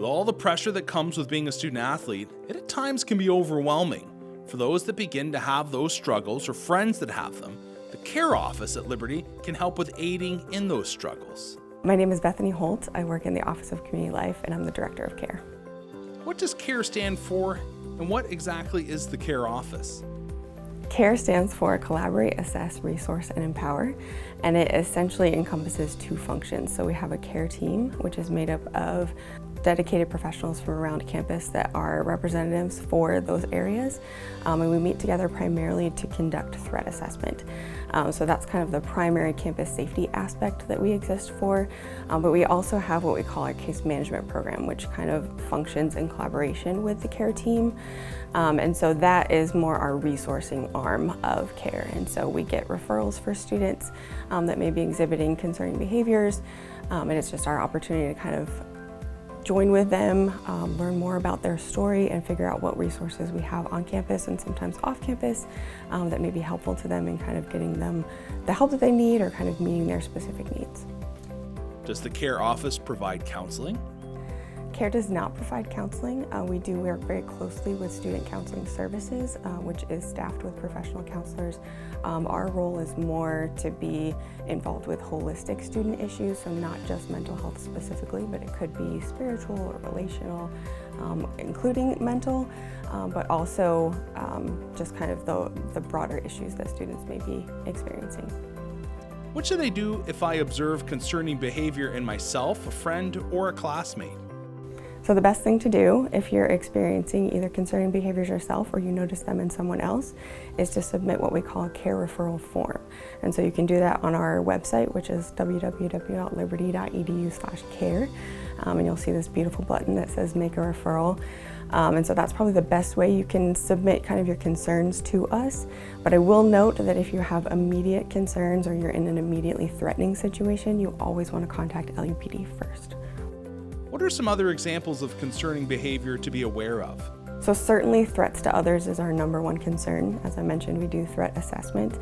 With all the pressure that comes with being a student athlete, it at times can be overwhelming. For those that begin to have those struggles or friends that have them, the CARE office at Liberty can help with aiding in those struggles. My name is Bethany Holt. I work in the Office of Community Life and I'm the Director of CARE. What does CARE stand for, and what exactly is the CARE office? CARE stands for Collaborate, Assess, Resource, and Empower, and it essentially encompasses two functions. So we have a CARE team, which is made up of dedicated professionals from around campus that are representatives for those areas, and we meet together primarily to conduct threat assessment. So that's kind of the primary campus safety aspect that we exist for, but we also have what we call our case management program, which kind of functions in collaboration with the CARE team, and so that is more our resourcing arm of CARE, and so we get referrals for students that may be exhibiting concerning behaviors, and it's just our opportunity to kind of join with them, learn more about their story, and figure out what resources we have on campus and sometimes off campus that may be helpful to them in kind of getting them the help that they need or kind of meeting their specific needs. Does the CARE office provide counseling? CARE does not provide counseling. We do work very closely with Student Counseling Services, which is staffed with professional counselors. Our role is more to be involved with holistic student issues, so not just mental health specifically, but it could be spiritual or relational, including mental, but also just kind of the broader issues that students may be experiencing. What should I do if I observe concerning behavior in myself, a friend, or a classmate? So the best thing to do if you're experiencing either concerning behaviors yourself or you notice them in someone else is to submit what we call a CARE referral form. And so you can do that on our website, which is www.liberty.edu/care. And you'll see this beautiful button that says make a referral. And so that's probably the best way you can submit kind of your concerns to us. But I will note that if you have immediate concerns or you're in an immediately threatening situation, you always want to contact LUPD first. What are some other examples of concerning behavior to be aware of? So certainly threats to others is our number one concern. As I mentioned, we do threat assessment.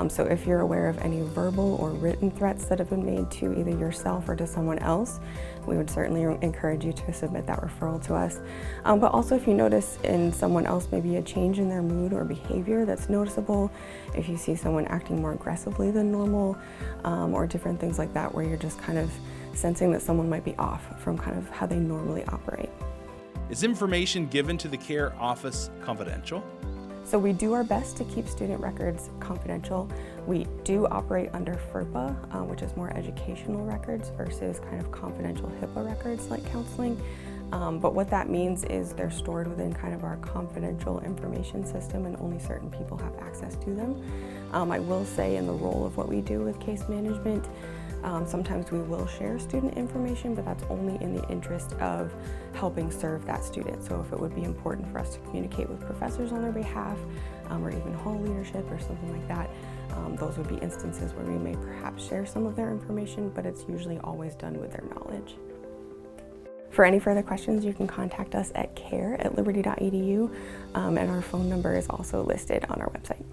So if you're aware of any verbal or written threats that have been made to either yourself or to someone else, we would certainly encourage you to submit that referral to us. But also if you notice in someone else maybe a change in their mood or behavior that's noticeable, if you see someone acting more aggressively than normal, or different things like that where you're just kind of sensing that someone might be off from kind of how they normally operate. Is information given to the CARE office confidential? So we do our best to keep student records confidential. We do operate under FERPA, which is more educational records versus kind of confidential HIPAA records like counseling. But what that means is they're stored within kind of our confidential information system and only certain people have access to them. I will say in the role of what we do with case management, sometimes we will share student information, but that's only in the interest of helping serve that student. So if it would be important for us to communicate with professors on their behalf, or even hall leadership or something like that, those would be instances where we may perhaps share some of their information, but it's usually always done with their knowledge. For any further questions, you can contact us at care@liberty.edu, and our phone number is also listed on our website.